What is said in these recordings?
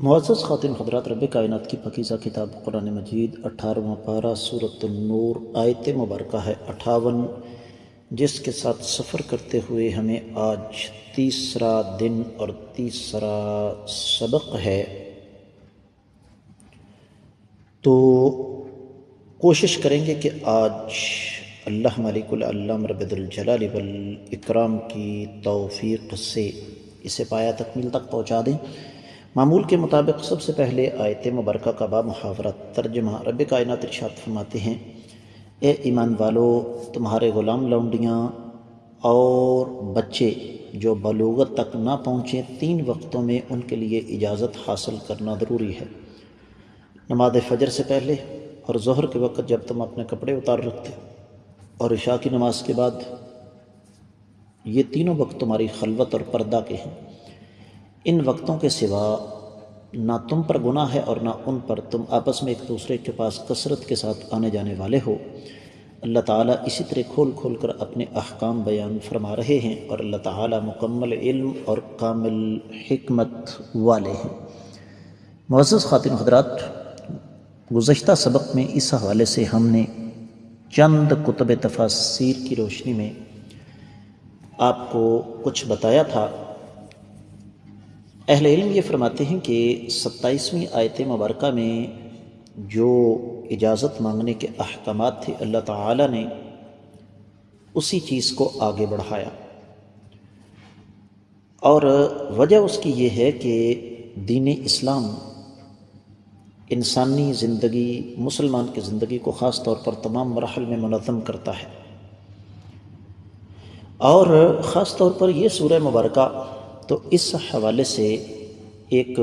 معزز خواتین حضرات، رب کائنات کی پاکیزہ کتاب قرآن مجید 18واں پارہ سورۃ النور آیت مبارکہ ہے 58، جس کے ساتھ سفر کرتے ہوئے ہمیں آج تیسرا دن اور تیسرا سبق ہے۔ تو کوشش کریں گے کہ آج اللہ مالک العلام رب الجلال والاکرام کی توفیق سے اسے پایہ تکمیل تک پہنچا دیں۔ معمول کے مطابق سب سے پہلے آیت مبارکہ کا با محاورہ ترجمہ۔ رب کائنات ارشاد فرماتے ہیں، اے ایمان والو، تمہارے غلام لونڈیاں اور بچے جو بلوغت تک نہ پہنچیں 3 وقتوں میں ان کے لیے اجازت حاصل کرنا ضروری ہے۔ نماز فجر سے پہلے اور ظہر کے وقت جب تم اپنے کپڑے اتار رکھتے اور عشاء کی نماز کے بعد، یہ تینوں وقت تمہاری خلوت اور پردہ کے ہیں۔ ان وقتوں کے سوا نہ تم پر گناہ ہے اور نہ ان پر، تم آپس میں ایک دوسرے کے پاس کثرت کے ساتھ آنے جانے والے ہو۔ اللہ تعالیٰ اسی طرح کھول کھول کر اپنے احکام بیان فرما رہے ہیں، اور اللہ تعالیٰ مکمل علم اور کامل حکمت والے ہیں۔ معزز خواتین حضرات، گزشتہ سبق میں اس حوالے سے ہم نے چند کتب تفاسیر کی روشنی میں آپ کو کچھ بتایا تھا۔ اہل علم یہ فرماتے ہیں کہ 27ویں آیت مبارکہ میں جو اجازت مانگنے کے احکامات تھے، اللہ تعالیٰ نے اسی چیز کو آگے بڑھایا، اور وجہ اس کی یہ ہے کہ دین اسلام انسانی زندگی، مسلمان کی زندگی کو خاص طور پر تمام مراحل میں منظم کرتا ہے، اور خاص طور پر یہ سورہ مبارکہ تو اس حوالے سے ایک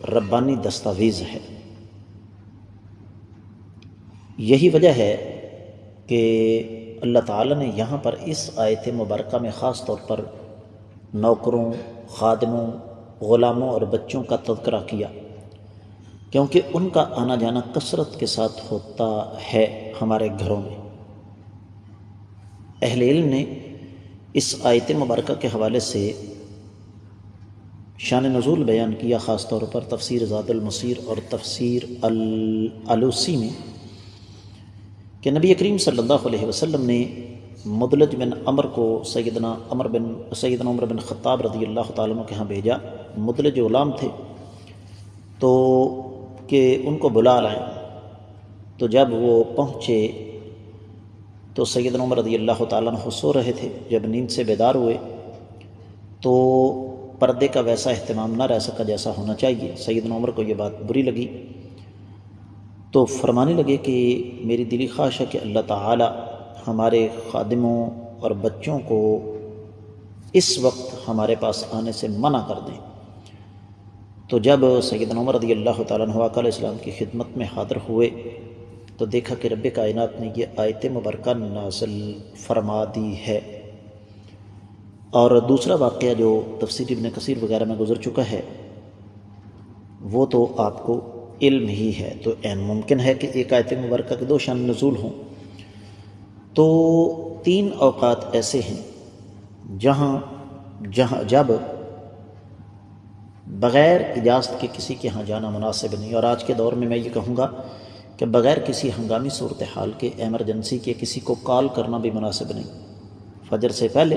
ربانی دستاویز ہے۔ یہی وجہ ہے کہ اللہ تعالیٰ نے یہاں پر اس آیت مبارکہ میں خاص طور پر نوکروں، خادموں، غلاموں اور بچوں کا تذکرہ کیا، کیونکہ ان کا آنا جانا کثرت کے ساتھ ہوتا ہے ہمارے گھروں میں۔ اہل علم نے اس آیت مبارکہ کے حوالے سے شان نزول بیان کیا، خاص طور پر تفسیر زاد المسیر اور تفسیر الالوسی میں، کہ نبی کریم صلی اللہ علیہ وسلم نے مدلج بن عمر کو سیدنا عمر بن خطاب رضی اللہ تعالیٰ عنہ کے ہاں بھیجا۔ مدلج غلام تھے تو کہ ان کو بلا لائیں، تو جب وہ پہنچے تو سیدنا عمر رضی اللہ تعالیٰ عنہ سو رہے تھے۔ جب نیند سے بیدار ہوئے تو پردے کا ویسا اہتمام نہ رہ سکا جیسا ہونا چاہیے۔ سیدنا عمر کو یہ بات بری لگی، تو فرمانے لگے کہ میری دلی خواہش ہے کہ اللہ تعالی ہمارے خادموں اور بچوں کو اس وقت ہمارے پاس آنے سے منع کر دیں۔ تو جب سیدنا عمر رضی اللہ تعالیٰ عنہ آقا علیہ السلام کی خدمت میں حاضر ہوئے تو دیکھا کہ رب کائنات نے یہ آیت مبارکہ نازل فرما دی ہے۔ اور دوسرا واقعہ جو تفسیر ابن کثیر وغیرہ میں گزر چکا ہے، وہ تو آپ کو علم ہی ہے، تو عین ممکن ہے کہ ایک آیت مبارکہ کے 2 شان نزول ہوں۔ تو 3 اوقات ایسے ہیں جہاں جب بغیر اجازت کے کسی کے ہاں جانا مناسب نہیں، اور آج کے دور میں یہ کہوں گا کہ بغیر کسی ہنگامی صورتحال کے، ایمرجنسی کے، کسی کو کال کرنا بھی مناسب نہیں فجر سے پہلے،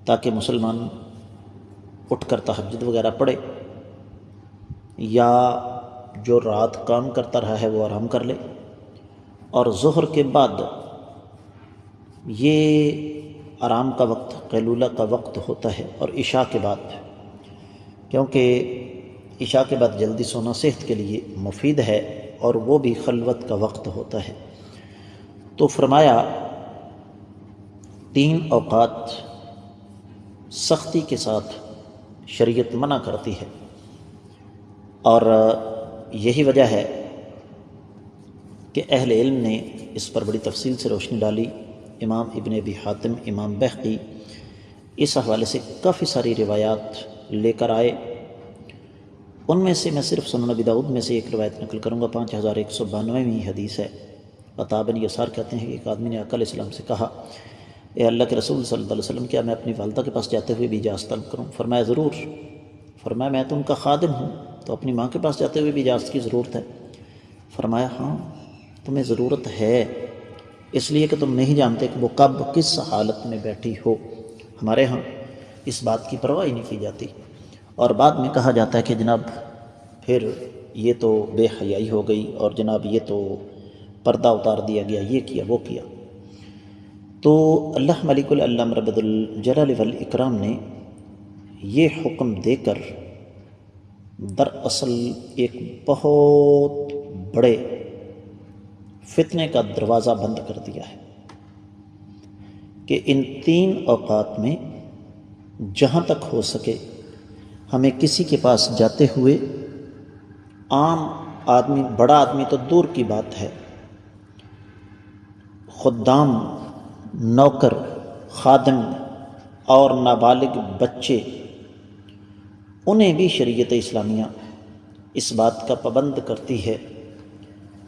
تاکہ مسلمان اٹھ کر تہجد وغیرہ پڑھے، یا جو رات کام کرتا رہا ہے وہ آرام کر لے۔ اور ظہر کے بعد یہ آرام کا وقت، قیلولہ کا وقت ہوتا ہے، اور عشاء کے بعد، کیونکہ عشاء کے بعد جلدی سونا صحت کے لیے مفید ہے، اور وہ بھی خلوت کا وقت ہوتا ہے۔ تو فرمایا 3 اوقات سختی کے ساتھ شریعت منع کرتی ہے، اور یہی وجہ ہے کہ اہل علم نے اس پر بڑی تفصیل سے روشنی ڈالی۔ امام ابن ابی حاتم، امام بہقی اس حوالے سے کافی ساری روایات لے کر آئے۔ ان میں سے میں صرف سنن ابی داؤد میں سے ایک روایت نقل کروں گا، 5192ویں حدیث ہے۔ عطا بن یسار کہتے ہیں کہ ایک آدمی نے آقا علیہ السلام سے کہا، اے اللہ کے رسول صلی اللہ علیہ وسلم، کیا میں اپنی والدہ کے پاس جاتے ہوئے بھی اجازت طلب کروں؟ فرمایا ضرور۔ فرمایا میں تو ان کا خادم ہوں، تو اپنی ماں کے پاس جاتے ہوئے بھی اجازت کی ضرورت ہے؟ فرمایا ہاں تمہیں ضرورت ہے، اس لیے کہ تم نہیں جانتے کہ وہ کب کس حالت میں بیٹھی ہو۔ ہمارے ہاں اس بات کی پرواہ ہی نہیں کی جاتی، اور بعد میں کہا جاتا ہے کہ جناب پھر یہ تو بے حیائی ہو گئی، اور جناب یہ تو پردہ اتار دیا گیا، یہ کیا وہ کیا۔ تو اللہ ملک العلم رب الجلال والاکرام نے یہ حکم دے کر دراصل ایک بہت بڑے فتنے کا دروازہ بند کر دیا ہے کہ ان 3 اوقات میں جہاں تک ہو سکے ہمیں کسی کے پاس جاتے ہوئے، عام آدمی، بڑا آدمی تو دور کی بات ہے، خدام، نوکر، خادم اور نابالغ بچے، انہیں بھی شریعت اسلامیہ اس بات کا پابند کرتی ہے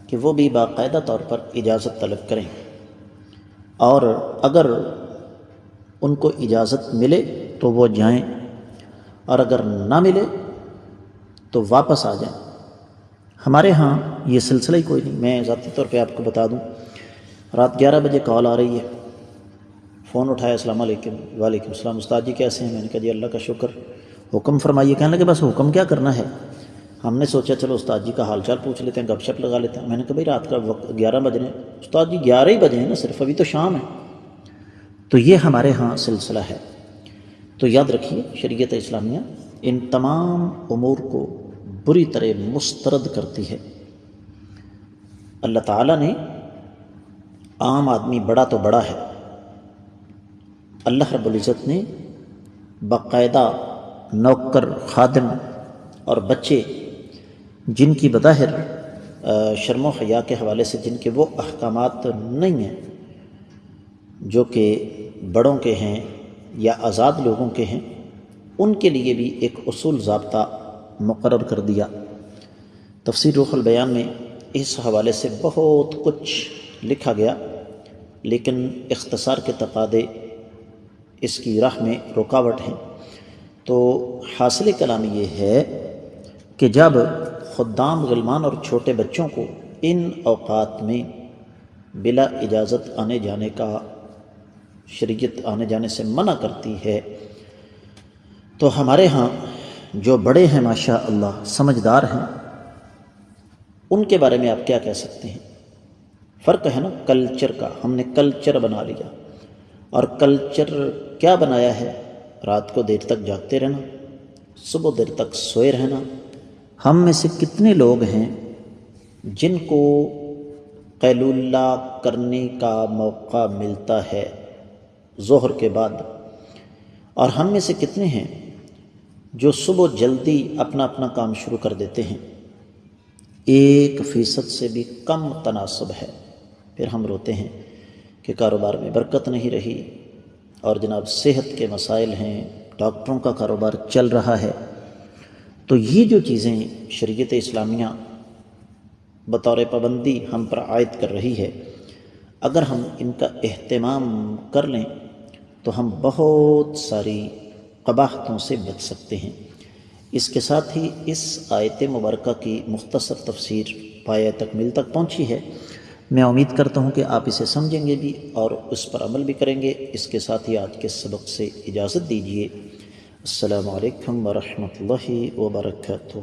کہ وہ بھی باقاعدہ طور پر اجازت طلب کریں، اور اگر ان کو اجازت ملے تو وہ جائیں، اور اگر نہ ملے تو واپس آ جائیں۔ ہمارے ہاں یہ سلسلہ ہی کوئی نہیں۔ میں ذاتی طور پہ آپ کو بتا دوں، رات 11 بجے کال آ رہی ہے، فون اٹھایا، السلام علیکم۔ وعلیکم السلام، استاد جی کیسے ہیں؟ میں نے کہا جی اللہ کا شکر، حکم فرمائیے۔ کہنے لگے بس حکم کیا کرنا ہے؟ ہم نے سوچا چلو استاد جی کا حال چال پوچھ لیتے ہیں، گپ شپ لگا لیتے ہیں۔ میں نے کہا بھائی رات کا وقت 11 بج رہے ہیں۔ استاد جی 11 ہی بجے ہیں نا صرف، ابھی تو شام ہے۔ تو یہ ہمارے ہاں سلسلہ ہے۔ تو یاد رکھیے شریعت اسلامیہ ان تمام امور کو بری طرح مسترد کرتی ہے۔ اللہ تعالیٰ نے عام آدمی بڑا تو بڑا ہے، اللہ رب العزت نے باقاعدہ نوکر، خادم اور بچے، جن کی بظاہر شرم و حیا کے حوالے سے جن کے وہ احکامات نہیں ہیں جو کہ بڑوں کے ہیں یا آزاد لوگوں کے ہیں، ان کے لیے بھی ایک اصول ضابطہ مقرر کر دیا۔ تفسیر روح البیان میں اس حوالے سے بہت کچھ لکھا گیا، لیکن اختصار کے تقاضے اس کی راہ میں رکاوٹ ہیں۔ تو حاصل کلام یہ ہے کہ جب خدام، غلمان اور چھوٹے بچوں کو ان اوقات میں بلا اجازت آنے جانے کا، شریعت آنے جانے سے منع کرتی ہے، تو ہمارے ہاں جو بڑے ہیں ماشاء اللہ، سمجھدار ہیں، ان کے بارے میں آپ کیا کہہ سکتے ہیں؟ فرق ہے نا کلچر کا، ہم نے کلچر بنا لیا، اور کلچر کیا بنایا ہے؟ رات کو دیر تک جاگتے رہنا، صبح دیر تک سوئے رہنا۔ ہم میں سے کتنے لوگ ہیں جن کو قیلولہ کرنے کا موقع ملتا ہے ظہر کے بعد، اور ہم میں سے کتنے ہیں جو صبح جلدی اپنا اپنا کام شروع کر دیتے ہیں؟ 1% سے بھی کم تناسب ہے۔ پھر ہم روتے ہیں کہ کاروبار میں برکت نہیں رہی، اور جناب صحت کے مسائل ہیں، ڈاکٹروں کا کاروبار چل رہا ہے۔ تو یہ جو چیزیں شریعت اسلامیہ بطور پابندی ہم پر عائد کر رہی ہے، اگر ہم ان کا اہتمام کر لیں تو ہم بہت ساری قباحتوں سے بچ سکتے ہیں۔ اس کے ساتھ ہی اس آیت مبارکہ کی مختصر تفسیر پایہ تکمیل تک پہنچی ہے۔ میں امید کرتا ہوں کہ آپ اسے سمجھیں گے بھی اور اس پر عمل بھی کریں گے۔ اس کے ساتھ ہی آج کے سبق سے اجازت دیجیے۔ السلام علیکم ورحمۃ اللہ وبرکاتہ۔